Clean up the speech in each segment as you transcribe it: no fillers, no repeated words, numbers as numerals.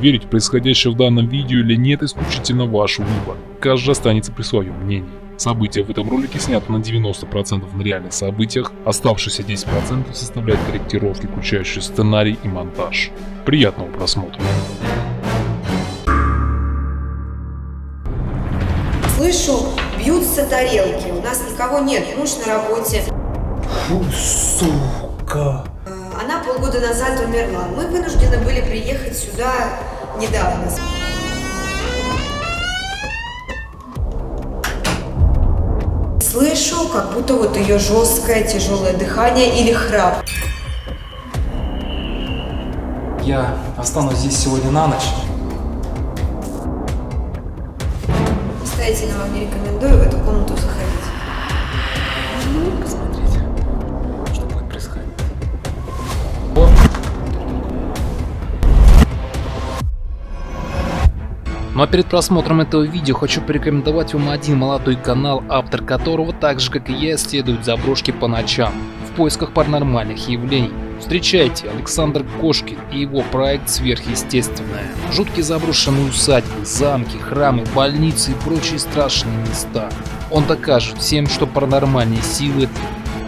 Верить в происходящее в данном видео или нет, исключительно ваш выбор. Каждый останется при своем мнении. События в этом ролике сняты на 90% на реальных событиях, оставшиеся 10% составляют корректировки, включающие сценарий и монтаж. Приятного просмотра. Слышу, бьются тарелки, у нас никого нет, муж на работе. Фу, сука. Она полгода назад умерла. Мы вынуждены были приехать сюда недавно. Слышу, как будто вот ее жесткое, тяжелое дыхание или храп. Я останусь здесь сегодня на ночь. Настоятельно вам не рекомендую в эту комнату заходить. Посмотреть, что будет происходить. Ну а перед просмотром этого видео хочу порекомендовать вам один молодой канал, автор которого, так же как и я, исследует заброшки по ночам в поисках паранормальных явлений. Встречайте, Александр Кошкин и его проект «Сверхъестественное». Жуткие заброшенные усадьбы, замки, храмы, больницы и прочие страшные места. Он докажет всем, что паранормальные силы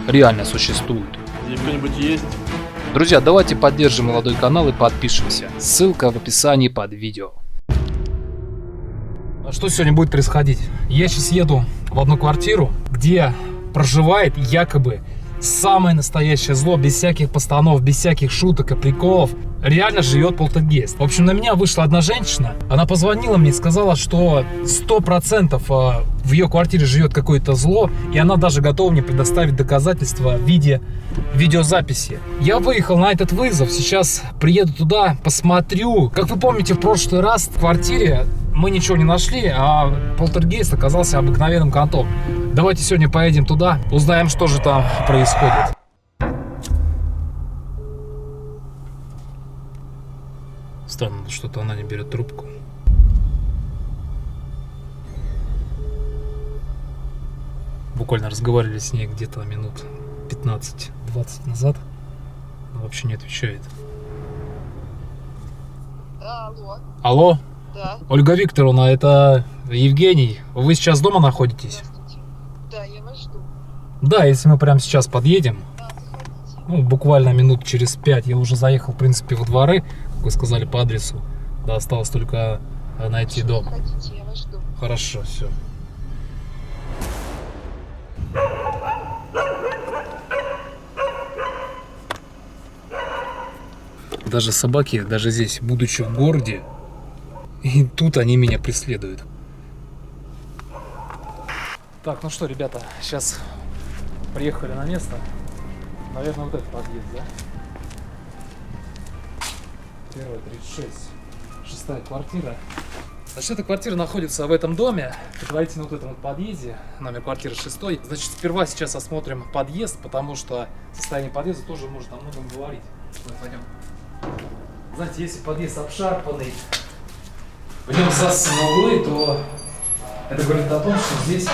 реально существуют. Здесь кто-нибудь есть? Друзья, давайте поддержим молодой канал и подпишемся. Ссылка в описании под видео. Что сегодня будет происходить? Я сейчас еду в одну квартиру, где проживает якобы самое настоящее зло, без всяких постанов, без всяких шуток и приколов. Реально живет полтергейст. В общем, на меня вышла одна женщина. Она позвонила мне и сказала, что 100% в ее квартире живет какое-то зло. И она даже готова мне предоставить доказательства в виде видеозаписи. Я выехал на этот вызов. Сейчас приеду туда, посмотрю. Как вы помните, в прошлый раз в квартире мы ничего не нашли, а полтергейст оказался обыкновенным котом. Давайте сегодня поедем туда, узнаем, что же там происходит. Странно, что-то она не берет трубку. Буквально разговаривали с ней где-то минут 15-20 назад. Она вообще не отвечает. Алло. Алло? Да. Ольга Викторовна, это Евгений. Вы сейчас дома находитесь? Здравствуйте. Да, я вас жду. Да, если мы прямо сейчас подъедем, Да, заходите. ну, буквально минут через 5, я уже заехал, в принципе, во дворы, как вы сказали, по адресу. Да, осталось только найти дом. Заходите, я вас жду. Хорошо, все. Даже собаки, даже здесь, будучи в городе, и тут они меня преследуют. Так, ну что, ребята, сейчас приехали на место. Наверное, вот этот подъезд, да? Первая, 36. Шестая квартира. Значит, эта квартира находится в этом доме, предварительно вот в этом вот подъезде, номер квартиры 6. Значит, сперва сейчас осмотрим подъезд, потому что состояние подъезда тоже может о многом говорить. Давай, пойдем. Знаете, если подъезд обшарпанный, в нем засаны углы, то это говорит о том, что здесь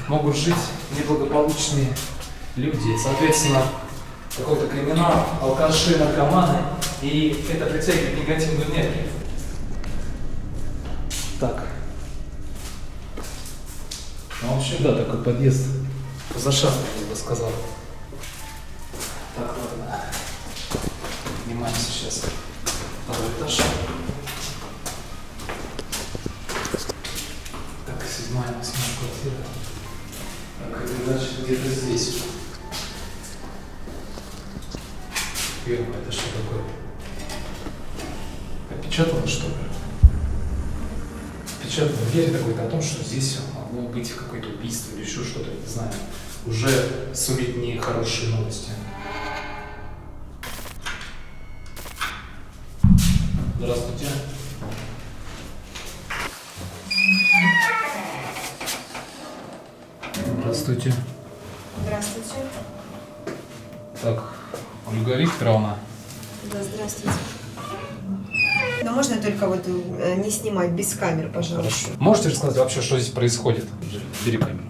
могут жить неблагополучные люди. Соответственно, какой-то криминал, алкаши, наркоманы, и это притягивает негативную энергию. Так. Ну, вообще, да, такой подъезд зашарпанный, я бы сказал. Так, ладно. Поднимаемся сейчас. Второй этаж. Так, 7-я, 8-я квартира. Так, передача где-то здесь. Первое, это что такое? Опечатано, что ли? Опечатано дверь какой-то о том, что здесь могло быть какое-то убийство или еще что-то, я не знаю. Уже сулит нехорошие новости. Здравствуйте. Здравствуйте. Здравствуйте. Так, Ольга Викторовна. Да, здравствуйте. Но можно только вот не снимать без камер, пожалуйста. Можете рассказать вообще, что здесь происходит? Бери камеру.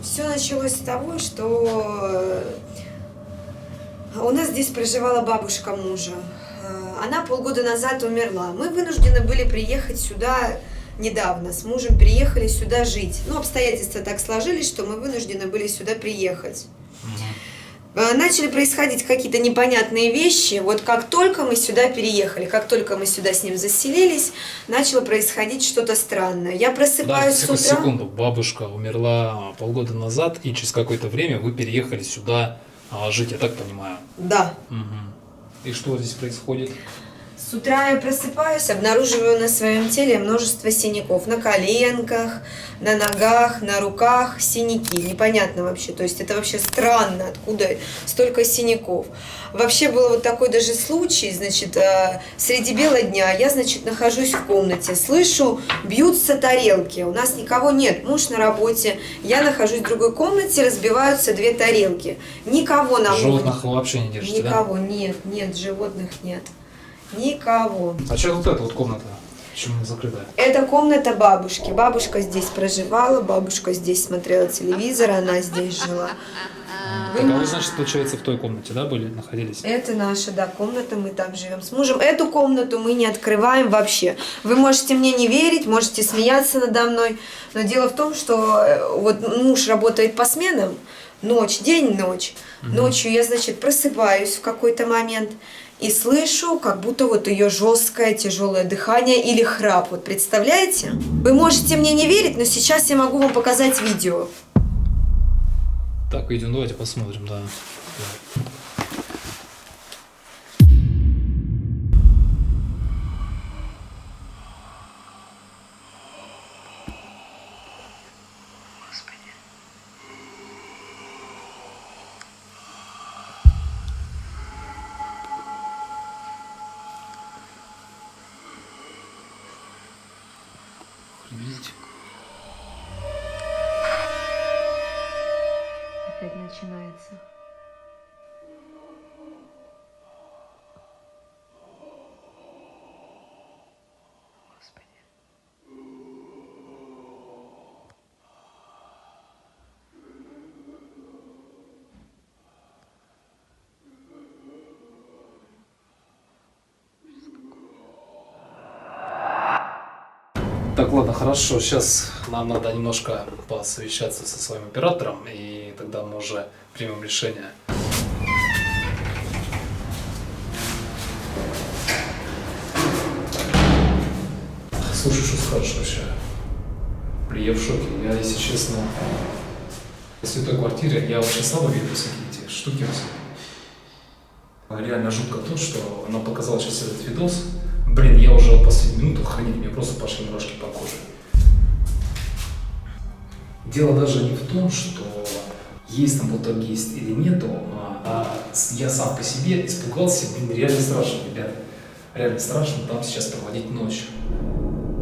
Все началось с того, что у нас здесь проживала бабушка мужа. Она полгода назад умерла. Мы вынуждены были приехать сюда недавно. С мужем переехали сюда жить. Ну, обстоятельства так сложились, что мы вынуждены были сюда приехать. Начали происходить какие-то непонятные вещи. Вот как только мы сюда переехали, как только мы сюда с ним заселились, начало происходить что-то странное. Я просыпаюсь с утра... секунду. Бабушка умерла полгода назад, и через какое-то время вы переехали сюда жить, я так понимаю. Да. И что здесь происходит? С утра я просыпаюсь, обнаруживаю на своем теле множество синяков. На коленках, на ногах, на руках синяки. Непонятно вообще. То есть это вообще странно, откуда столько синяков. Вообще был вот такой даже случай, значит, среди бела дня я, значит, нахожусь в комнате, слышу, бьются тарелки. У нас никого нет, муж на работе. Я нахожусь в другой комнате, разбиваются 2 тарелки. Никого на Животных вы вообще не держите, никого, нет, животных нет. Никого. А что вот эта вот комната? Почему не закрытая? Это комната бабушки. Бабушка здесь проживала, бабушка здесь смотрела телевизор, она здесь жила. Так, а вы, значит, получается, в той комнате, да, были, находились? Это наша, да, комната, мы там живем с мужем. Эту комнату мы не открываем вообще. Вы можете мне не верить, можете смеяться надо мной, но дело в том, что вот муж работает по сменам, ночь, день, ночь. Ночью я, значит, просыпаюсь в какой-то момент и слышу, как будто вот ее жесткое, тяжелое дыхание или храп. Вот представляете? Вы можете мне не верить, но сейчас я могу вам показать видео. Так, идем, давайте посмотрим, да. Видите? Опять начинается. Так, ладно, хорошо. Сейчас нам надо немножко посовещаться со своим оператором, и тогда мы уже примем решение. Слушай, что скажешь вообще? Блин, я в шоке. Я, если честно, в той квартире я вообще слабо видел всякие эти штуки. Реально жутко то, что она показала сейчас этот видос. Блин, я уже в последнюю минуту ходить, мне просто пошли мурашки по коже. Дело даже не в том, что есть там полтергейст или нету, а я сам по себе испугался, блин, реально страшно, ребят. Реально страшно там сейчас проводить ночь.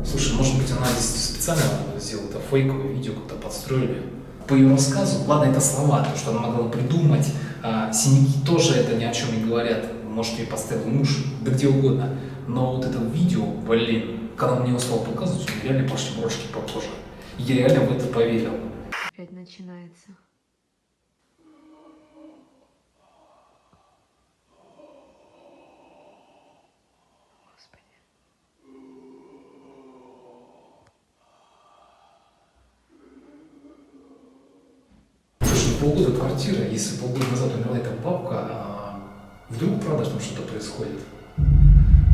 Слушай, может быть, она здесь специально сделала это фейковое видео, как-то подстроили. По ее рассказу, ладно, это слова, то, что она могла придумать, синяки тоже это ни о чем не говорят. Может, ей поставил муж, да где угодно. Но вот это видео, блин, когда мне его стал показывать, у меня реально пошли мурашки по коже. Я реально в это поверил. Опять начинается. Слушай, ну полгода квартира, если полгода назад умерла эта бабка, вдруг правда там что-то происходит?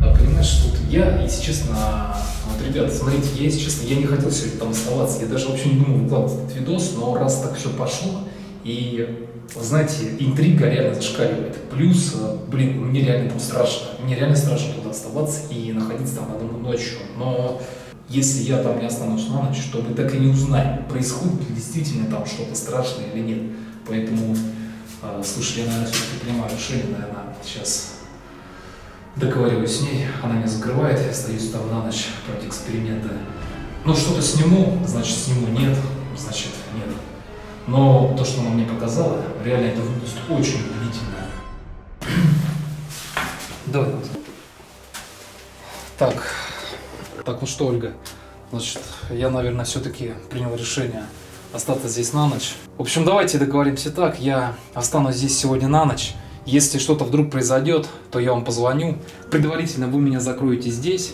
Понимаешь, вот я, если честно, вот, ребята, смотрите, я, если честно, я не хотел сегодня там оставаться, я даже вообще не думал выкладывать этот видос, но раз так все пошло, и, знаете, интрига реально зашкаливает. Плюс, блин, мне реально там страшно, мне реально страшно туда оставаться и находиться там одну ночью, но если я там не останусь на ночь, то мы так и не узнаем, происходит ли действительно там что-то страшное или нет. Поэтому, слушай, я, наверное, все-таки принимаю решение, наверное, сейчас договариваюсь с ней, она меня закрывает, я остаюсь там на ночь проводить эксперименты. Ну, что-то сниму, значит сниму, нет, значит нет. Но то, что она мне показала, реально это выглядит очень убедительно. Давай. Так, ну что, Ольга, значит, я, наверное, все-таки принял решение остаться здесь на ночь. В общем, давайте договоримся так, я останусь здесь сегодня на ночь. Если что-то вдруг произойдет, то я вам позвоню. Предварительно вы меня закроете здесь.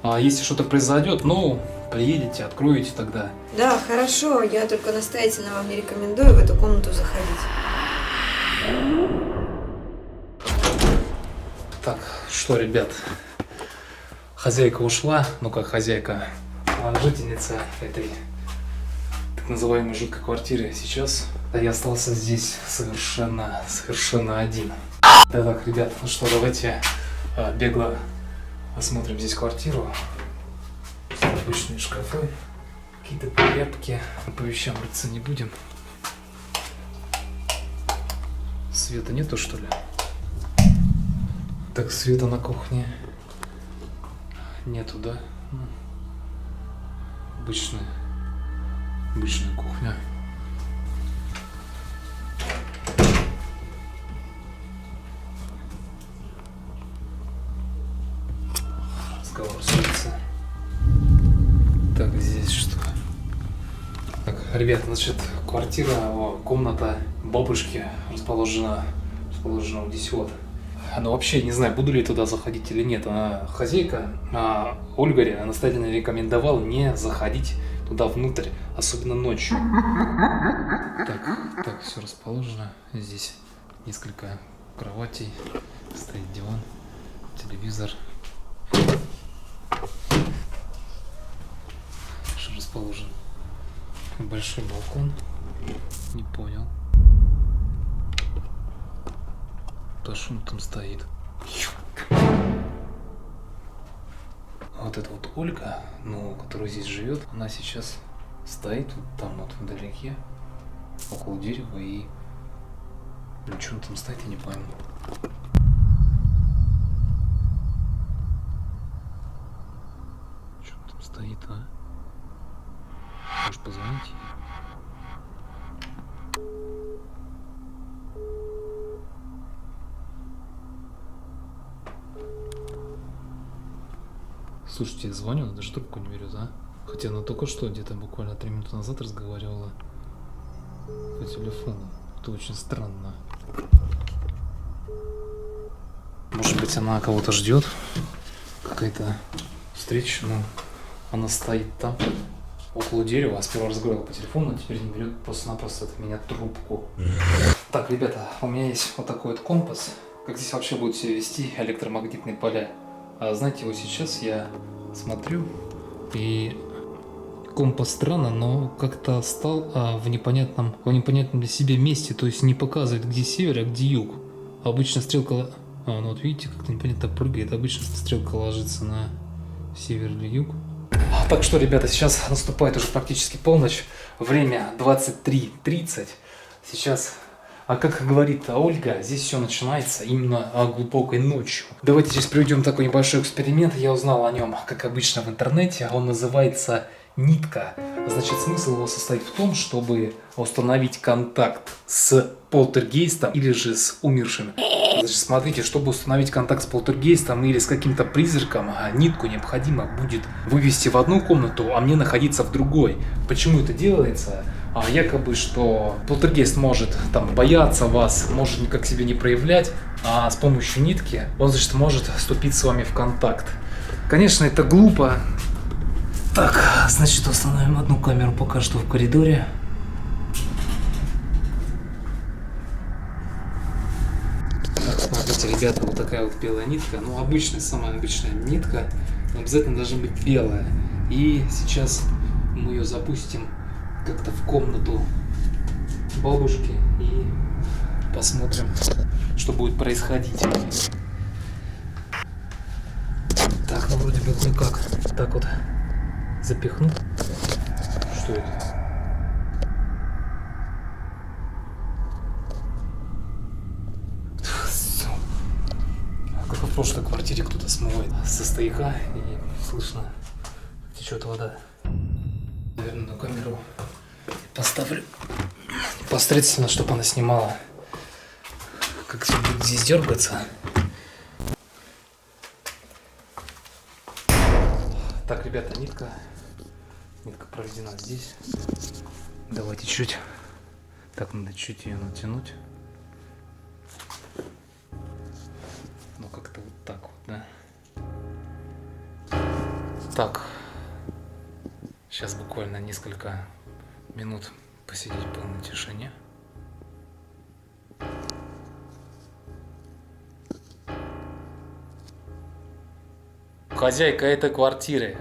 А если что-то произойдет, ну, приедете, откроете тогда. Да, хорошо, я только настоятельно вам не рекомендую в эту комнату заходить. Так, что, ребят, хозяйка ушла, ну как хозяйка, жительница этой так называемой жуткой квартиры. Сейчас я остался здесь совершенно один. Да так, ребят, ну что, давайте бегло осмотрим здесь квартиру. Обычные шкафы, какие-то тряпки, по вещам рыться не будем. Света нету, что ли? Так, света на кухне нету, да? Ну, обычная кухня. Разговор с улицы. Так, здесь что? Так, ребят, значит, комната бабушки расположена вот здесь вот. Ну, вообще, не знаю, буду ли туда заходить или нет. Она хозяйка, Ольга настоятельно рекомендовала не заходить туда внутрь, особенно ночью. Так, все расположено. Здесь несколько кроватей, стоит диван, телевизор. Что расположен? Большой балкон. Не понял. Да шум там стоит. Вот это вот Ольга, ну, которая здесь живет, она сейчас стоит вот там вот вдалеке, около дерева, и ну, что он там стоит, я не пойму. Что он там стоит, а? Может, позвонить ей? Слушайте, я звоню, она даже трубку не берет, а? Хотя она только что, где-то буквально 3 минуты назад разговаривала по телефону. Это очень странно. Может быть, она кого-то ждет? Какая-то встреча, ну, она стоит там, около дерева, сперва разговаривала по телефону, а теперь не берет просто-напросто от меня трубку. Так, ребята, у меня есть вот такой вот компас. Как здесь вообще будут себя вести электромагнитные поля? А знаете, вот сейчас я смотрю, и компас странно, но как-то стал в непонятном для себя месте, то есть не показывает, где север, а где юг. Обычно стрелка, ну вот видите, как-то непонятно прыгает, обычно стрелка ложится на север или юг. Так что, ребята, сейчас наступает уже практически полночь, время 23:30, сейчас... А как говорит Ольга, здесь все начинается именно глубокой ночью. Давайте здесь проведем такой небольшой эксперимент. Я узнал о нем, как обычно, в интернете. Он называется нитка. Значит, смысл его состоит в том, чтобы установить контакт с полтергейстом или же с умершим. Значит, смотрите, чтобы установить контакт с полтергейстом или с каким-то призраком, нитку необходимо будет вывести в одну комнату, а мне находиться в другой. Почему это делается? Якобы, что полтергейст может там бояться вас, может никак себя не проявлять, а с помощью нитки он, значит, может вступить с вами в контакт. Конечно, это глупо. Так, значит, установим одну камеру пока что в коридоре. Так, смотрите, ребята, вот такая вот белая нитка. Ну, обычная, самая обычная нитка. Но обязательно должна быть белая. И сейчас мы ее запустим как-то в комнату бабушки и посмотрим, что будет происходить. Так, ну вроде бы кое-как так вот запихну. Что это? Как в прошлой квартире кто-то смывает со стояка и слышно, течет вода. Наверное, на камеру поставлю посредственно, чтобы она снимала, как все будет здесь дергаться. Так, ребята, нитка проведена здесь. Давайте чуть. Так, надо чуть ее натянуть. Так, сейчас буквально несколько минут посидеть в полной тишине. Хозяйка этой квартиры,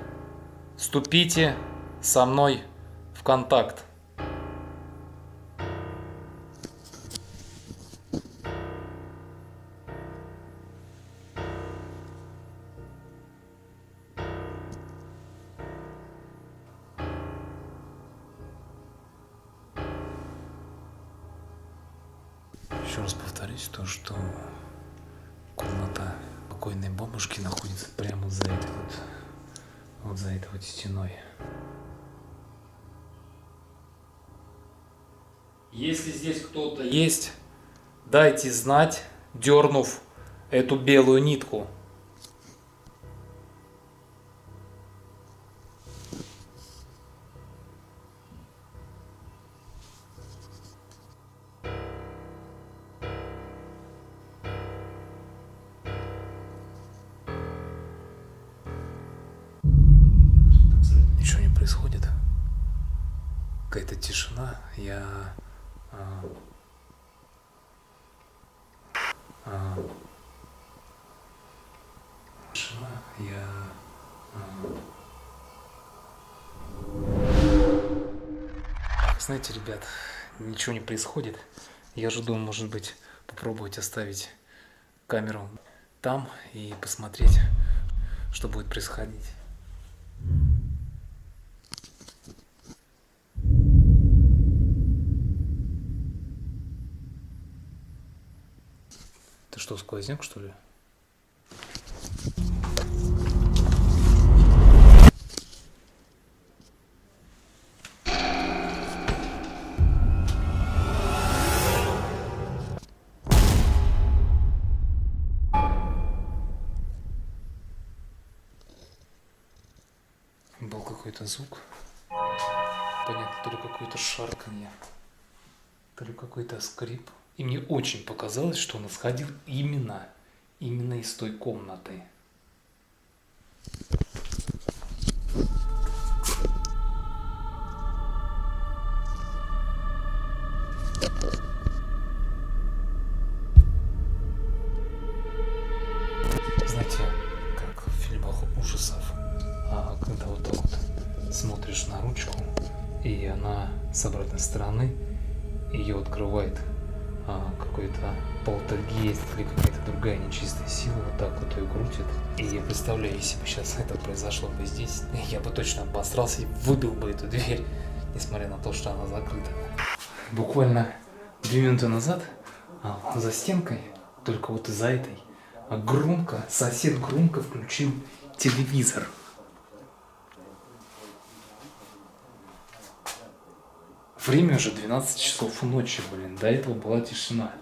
вступите со мной в контакт. Еще раз повторюсь, то, что комната покойной бабушки находится прямо вот за этой вот за этой вот стеной. Если здесь кто-то есть, дайте знать, дернув эту белую нитку. Ничего не происходит. Какая-то тишина. Знаете, ребят, ничего не происходит. Я же думаю, может быть, попробовать оставить камеру там и посмотреть, что будет происходить. Это что, сквозняк, что ли? Был какой-то звук. Понятно, то ли какое-то шарканье, то ли какой-то скрип. И мне очень показалось, что он исходил именно из той комнаты. Знаете, как в фильмах ужасов, когда вот так вот смотришь на ручку, и она с обратной стороны ее открывает какой-то полтергейст или какая-то другая нечистая сила, вот так вот ее крутит. И я представляю, если бы сейчас это произошло бы здесь, я бы точно обосрался и выбил бы эту дверь, несмотря на то, что она закрыта. Буквально 2 минуты назад за стенкой, только вот из-за этой, сосед громко включил телевизор. Время уже 12 часов ночи, блин, до этого была тишина.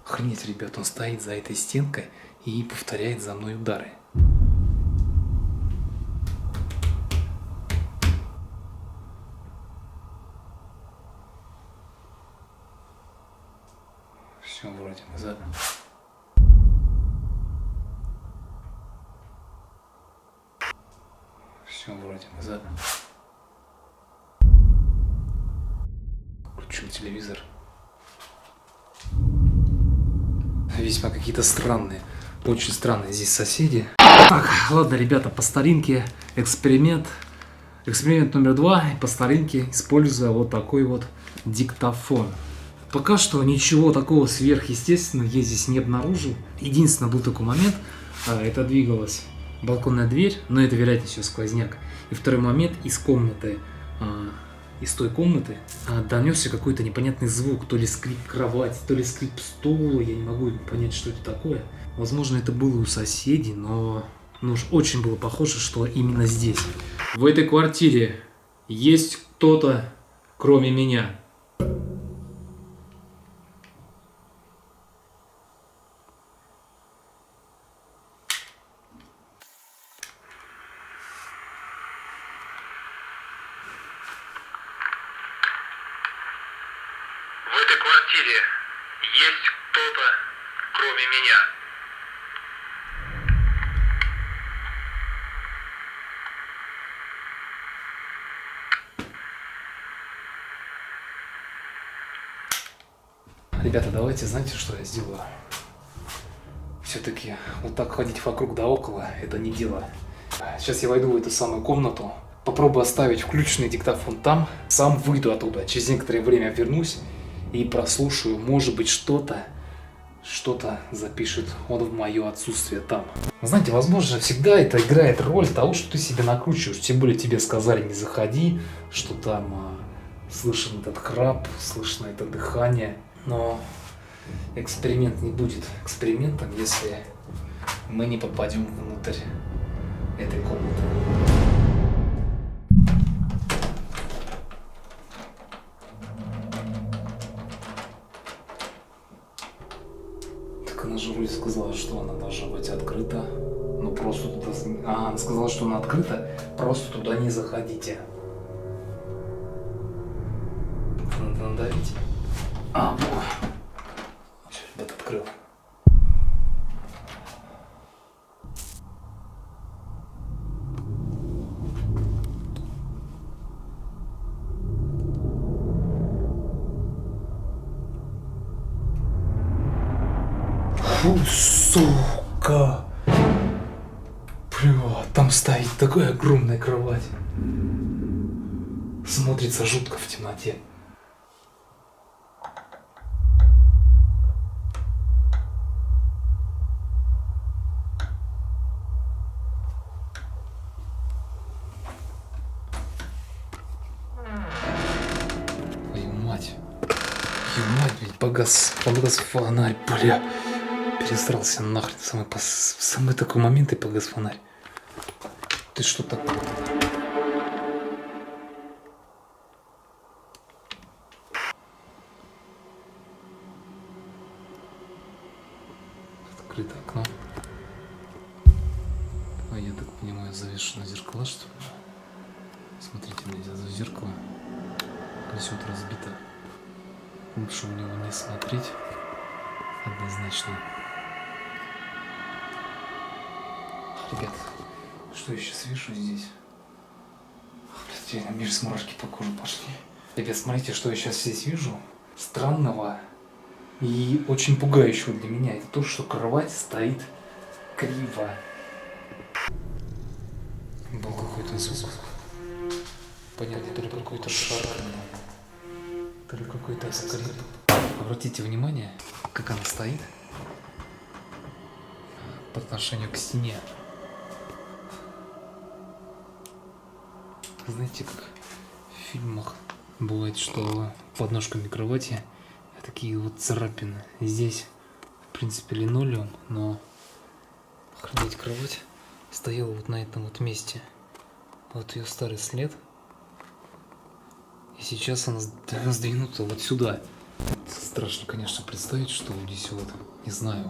Охренеть, ребят, он стоит за этой стенкой и повторяет за мной удары. Все, вроде назад. Все, вроде назад. Включил телевизор. Весьма какие-то странные, очень странные здесь соседи. Так, ладно, ребята, по старинке эксперимент номер 2. По старинке используя вот такой вот диктофон. Пока что ничего такого сверхъестественного я здесь не обнаружил. Единственный был такой момент, это двигалась балконная дверь, но это, вероятнее всего, сквозняк. И второй момент, из комнаты из той комнаты донесся какой-то непонятный звук, то ли скрип кровати, то ли скрип стула, я не могу понять, что это такое. Возможно, это было у соседей, но уж очень было похоже, что именно здесь. В этой квартире есть кто-то, кроме меня. В этой квартире есть кто-то, кроме меня. Ребята, давайте, знаете, что я сделаю? Все-таки вот так ходить вокруг да около – это не дело. Сейчас я войду в эту самую комнату, попробую оставить включенный диктофон там, сам выйду оттуда, через некоторое время вернусь и прослушаю, может быть, что-то запишет он в мое отсутствие там. Знаете, возможно, всегда это играет роль того, что ты себе накручиваешь, тем более тебе сказали не заходи, что там слышен этот храп, слышно это дыхание, но эксперимент не будет экспериментом, если мы не попадем внутрь этой комнаты. Так она же вроде сказала, что она должна быть открыта. Ну просто туда... она сказала, что она открыта, просто туда не заходите. Надо надавить. Все, ребят, открыл. Фу, сука! Бля, там стоит такая огромная кровать. Смотрится жутко в темноте. Твою мать, ведь погас фонарь, бля. Пересрался нахрен в самый такой момент и погас фонарь. Ты что такое? Открыто окно. А я так понимаю, завешено зеркало, что ли? Смотрите, нельзя за зеркало. Колесо разбито. Лучше в него не смотреть. Однозначно. Ребят, что я сейчас вижу здесь? Блядь, у меня аж мурашки по коже пошли. Ребят, смотрите, что я сейчас здесь вижу. Странного и очень пугающего для меня. Это то, что кровать стоит криво. Был какой-то звук. Понятно, то ли какой-то шарканье, то ли какой-то скрип. Обратите внимание, как она стоит по отношению к стене. Знаете, как в фильмах бывает, что под ножками кровати такие вот царапины. Здесь, в принципе, линолеум, но охранять кровать стояла вот на этом вот месте. Вот ее старый след. И сейчас она сдвинута вот сюда. Страшно, конечно, представить, что здесь вот, не знаю,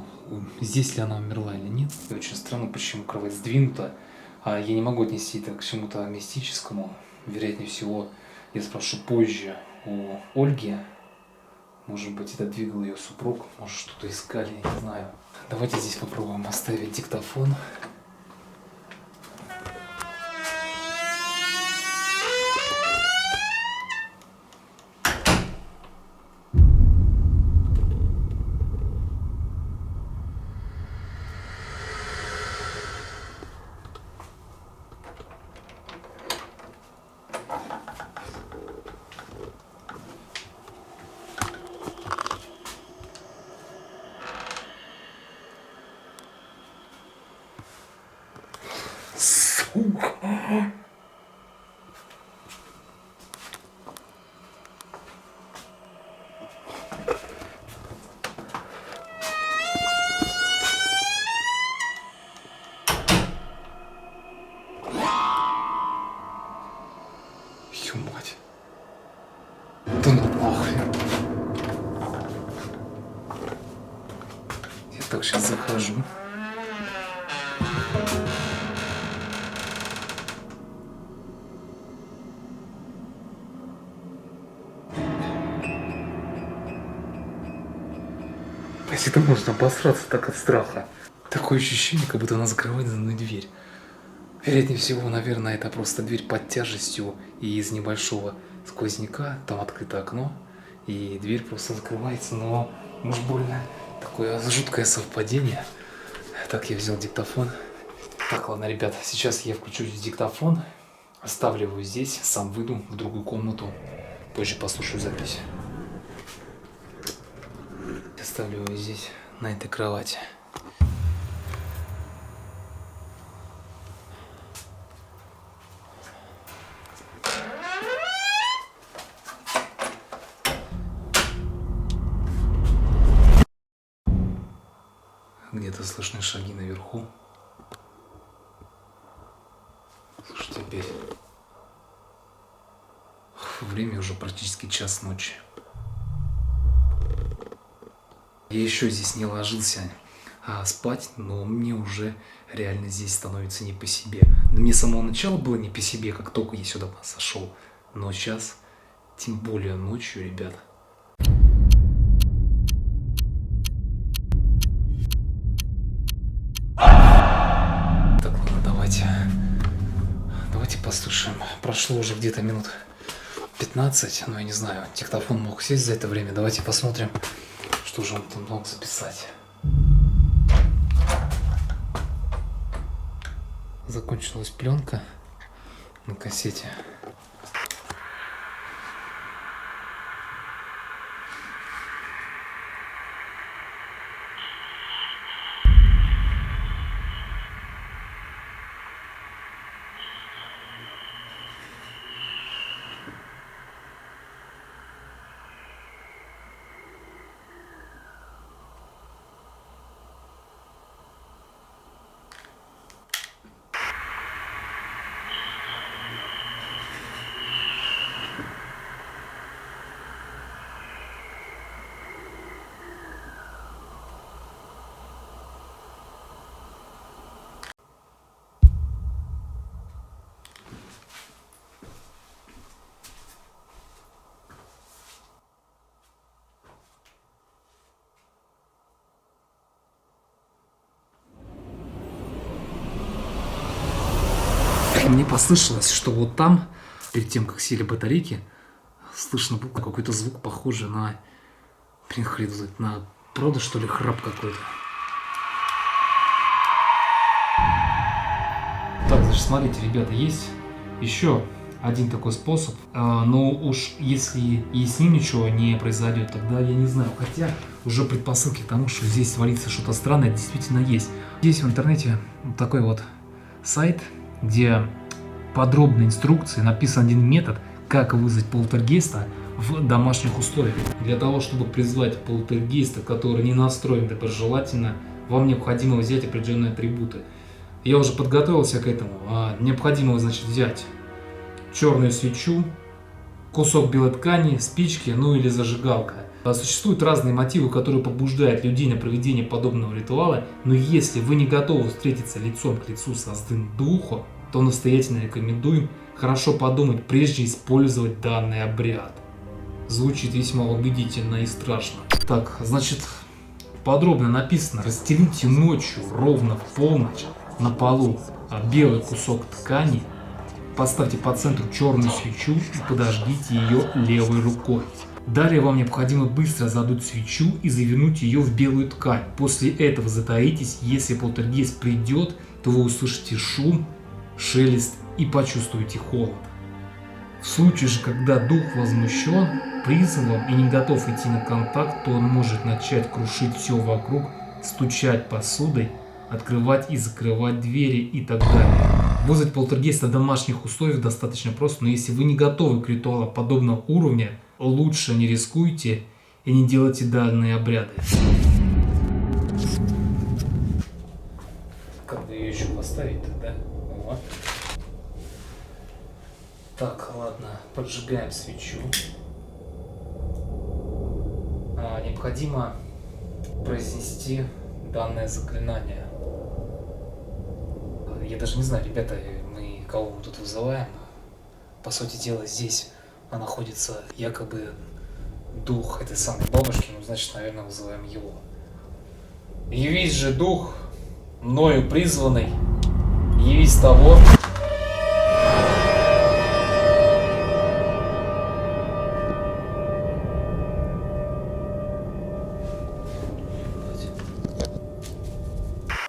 здесь ли она умерла или нет. И очень странно, почему кровать сдвинута. А я не могу отнести это к чему-то мистическому. Вероятнее всего, я спрошу позже у Ольги. Может быть, это двигал ее супруг, может, что-то искали, не знаю. Давайте здесь попробуем оставить диктофон. Так, сейчас захожу. Если это можно обосраться так от страха. Такое ощущение, как будто она закрывает за мной дверь. Вероятнее всего, наверное, это просто дверь под тяжестью, и из небольшого сквозняка там открыто окно, и дверь просто закрывается, но уж больно такое жуткое совпадение. Так, я взял диктофон. Так, ладно, ребят, сейчас я включу диктофон, оставлю его здесь, сам выйду в другую комнату, позже послушаю запись. Оставлю его здесь, на этой кровати. Где-то слышны шаги наверху. Слушайте, опять. Время уже практически час ночи. Я еще здесь не ложился спать, но мне уже реально здесь становится не по себе. Мне с самого начала было не по себе, как только я сюда сошел. Но сейчас, тем более ночью, ребят. Так, ладно, давайте послушаем. Прошло уже где-то минут 15, но я не знаю, диктофон мог сесть за это время. Давайте посмотрим, что же он там мог записать. Закончилась пленка на кассете. Мне послышалось, что вот там, перед тем, как сели батарейки, слышно был какой-то звук, похожий на, на правда, что ли, храп какой-то. Так, значит, смотрите, ребята, есть еще один такой способ, но уж если и с ним ничего не произойдет, тогда я не знаю, хотя уже предпосылки к тому, что здесь творится что-то странное, действительно есть. Здесь в интернете вот такой вот сайт, где подробные инструкции, написан один метод, как вызвать полтергейста в домашних условиях. Для того, чтобы призвать полтергейста, который не настроен доброжелательно, вам необходимо взять определенные атрибуты. Я уже подготовился к этому. Необходимо, значит, взять черную свечу, кусок белой ткани, спички, ну или зажигалка. Существуют разные мотивы, которые побуждают людей на проведение подобного ритуала, но если вы не готовы встретиться лицом к лицу со злым духом, то настоятельно рекомендуем хорошо подумать, прежде использовать данный обряд. Звучит весьма убедительно и страшно. Так, значит, подробно написано: расстелите ночью ровно в полночь на полу белый кусок ткани, поставьте по центру черную свечу и подожгите ее левой рукой. Далее вам необходимо быстро задуть свечу и завернуть ее в белую ткань. После этого затаитесь, если полтергейст придет, то вы услышите шум, шелест и почувствуете холод. В случае же, когда дух возмущен призывом и не готов идти на контакт, то он может начать крушить все вокруг, стучать посудой, открывать и закрывать двери и так далее. Вызвать полтергейста в домашних условиях достаточно просто, но если вы не готовы к ритуалу подобного уровня, лучше не рискуйте и не делайте данные обряды. Как бы ее еще поставить тогда? Вот. Так, ладно, поджигаем свечу. Необходимо произнести данное заклинание. Я даже не знаю, ребята, мы кого мы тут вызываем. По сути дела, здесь находится якобы дух этой самой бабушки, ну, значит, наверное, вызываем его. Явись же дух, мною призванный, явись того...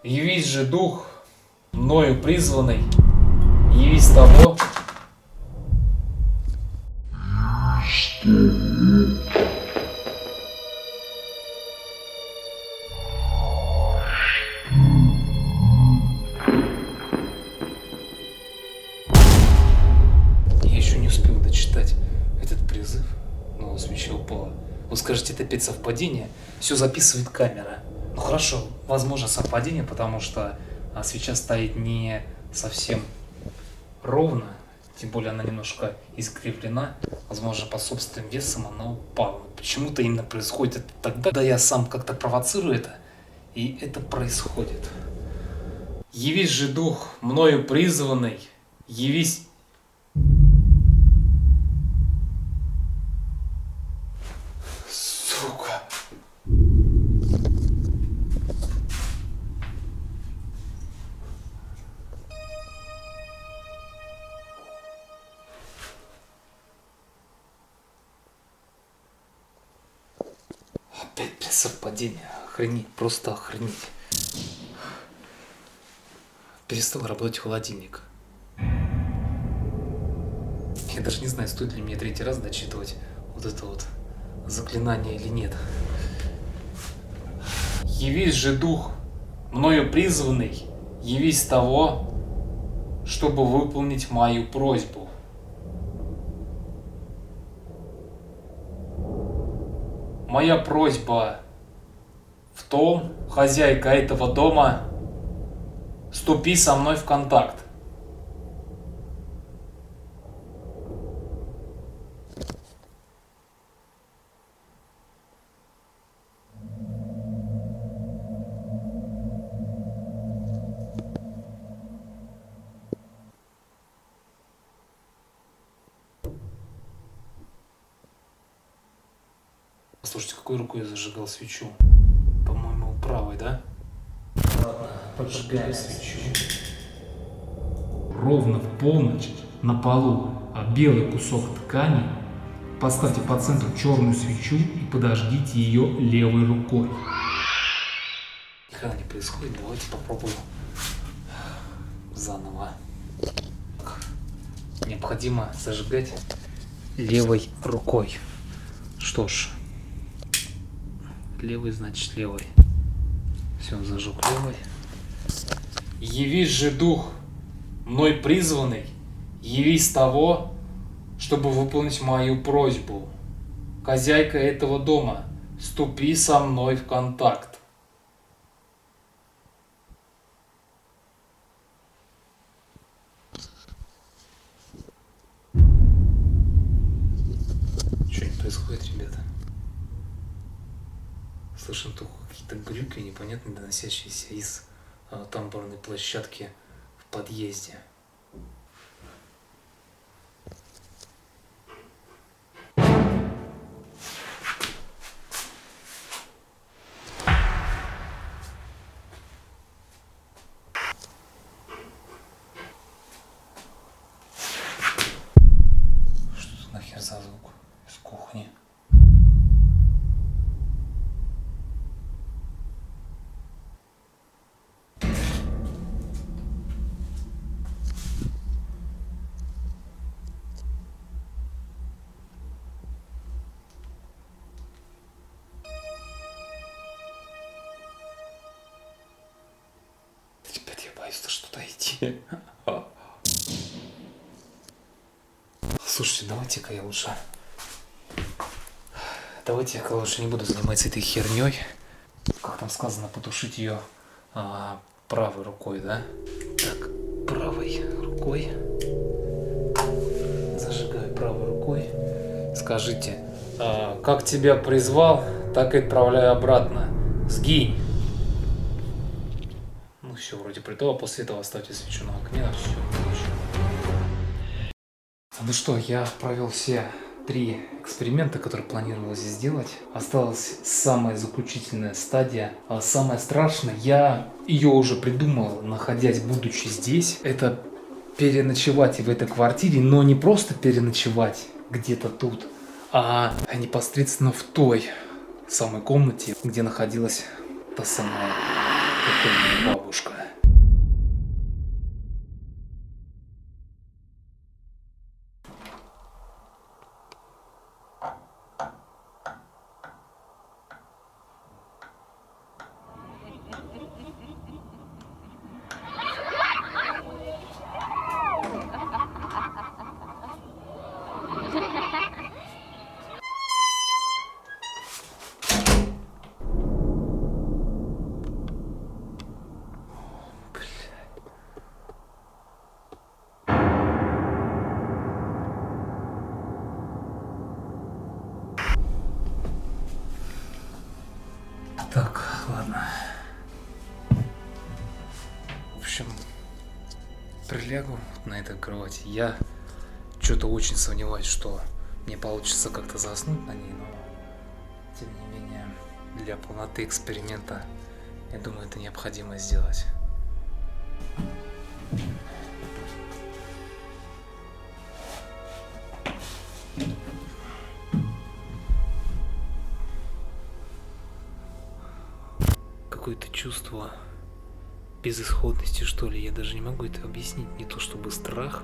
Явись же дух, мною призванный, явись того... Я еще не успел дочитать этот призыв, но свеча упала. Вы скажете, это опять совпадение? Все записывает камера. Ну хорошо, возможно совпадение, потому что свеча стоит не совсем ровно, тем более она немножко искривлена, возможно под собственным весом она упала. Почему-то именно происходит это тогда, когда я сам как-то провоцирую это, и это происходит. Явись же дух, мною призванный, явись... Сука. Опять без совпадения. Охренеть, просто охренеть. Перестал работать холодильник. Я даже не знаю, стоит ли мне третий раз дочитывать вот это вот заклинание или нет. Явись же дух, мною призванный, явись того, чтобы выполнить мою просьбу. Моя просьба в том, хозяйка этого дома, вступи со мной в контакт. Слушайте, какой рукой я зажигал свечу? По-моему, правой, да? Ладно, поджигаю свечу. Ровно в полночь на полу белый кусок ткани. Поставьте по центру черную свечу и подожгите ее левой рукой. Ни хрена не происходит, давайте попробуем заново. Необходимо зажигать левой рукой. Что ж, левый значит левой. Все, зажег левой. Явись же дух, мной призванный, явись того, чтобы выполнить мою просьбу. Хозяйка этого дома, вступи со мной в контакт. Что не происходит, ребята? Слышим только какие-то глюки, непонятные, доносящиеся из тамбурной площадки в подъезде. Что это нахер за звук из кухни? Теперь я боюсь что-то идти. Слушайте, давайте-ка я лучше не буду заниматься этой херней. Как там сказано, потушить ее правой рукой, да? Так, правой рукой. Зажигаю правой рукой. Скажите, как тебя призвал, так и отправляю обратно. Сгинь. все вроде притола. После этого ставьте свечу на окне. Все. Ну что, я провел все 3 эксперимента, которые планировалось сделать. Осталась самая заключительная стадия. А самое страшное, я ее уже придумал, находясь, будучи здесь. Это переночевать в этой квартире, но не просто переночевать где-то тут, а непосредственно в той самой комнате, где находилась та самая покойная бабушка. Так, ладно. В общем, прилягу на этой кровати. Я что-то очень сомневаюсь, что мне получится как-то заснуть на ней, но тем не менее, для полноты эксперимента, я думаю, это необходимо сделать. Какое-то чувство безысходности, что ли, я даже не могу это объяснить, не то чтобы страх.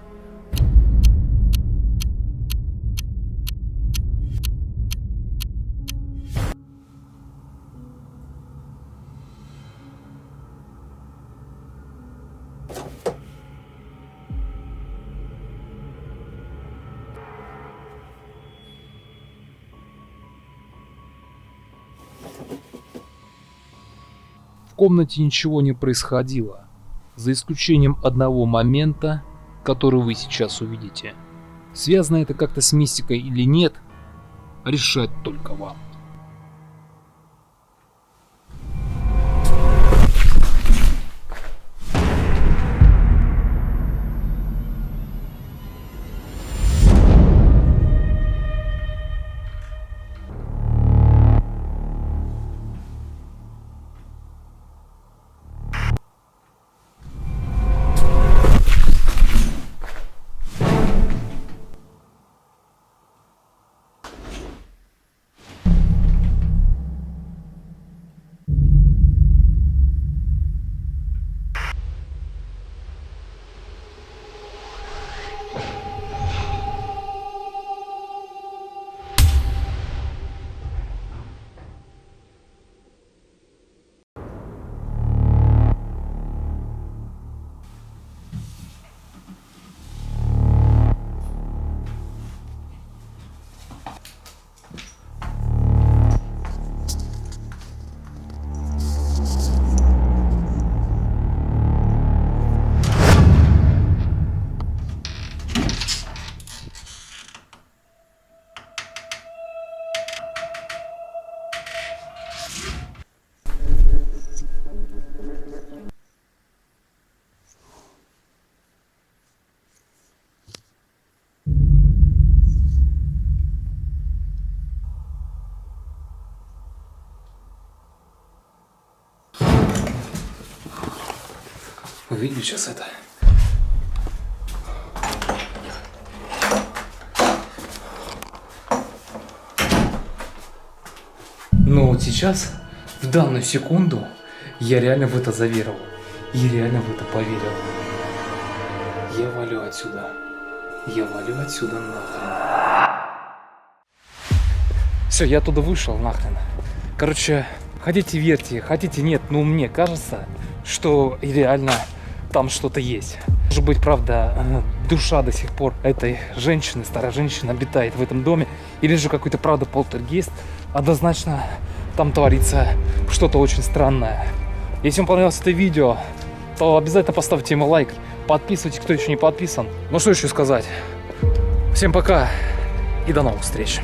В комнате ничего не происходило, за исключением одного момента, который вы сейчас увидите. Связано это как-то с мистикой или нет, решать только вам. Вы видели сейчас это? Но вот сейчас, в данную секунду, я реально в это заверил. И реально в это поверил. Я валю отсюда. Я валю отсюда нахрен. Все, я оттуда вышел нахрен. Короче, хотите верьте, хотите нет, но мне кажется, что реально там что-то есть. Может быть, правда, душа до сих пор этой женщины, старой женщины, обитает в этом доме. Или же какой-то, правда, полтергейст. Однозначно там творится что-то очень странное. Если вам понравилось это видео, то обязательно поставьте ему лайк. Подписывайтесь, кто еще не подписан. Ну что еще сказать. Всем пока и до новых встреч.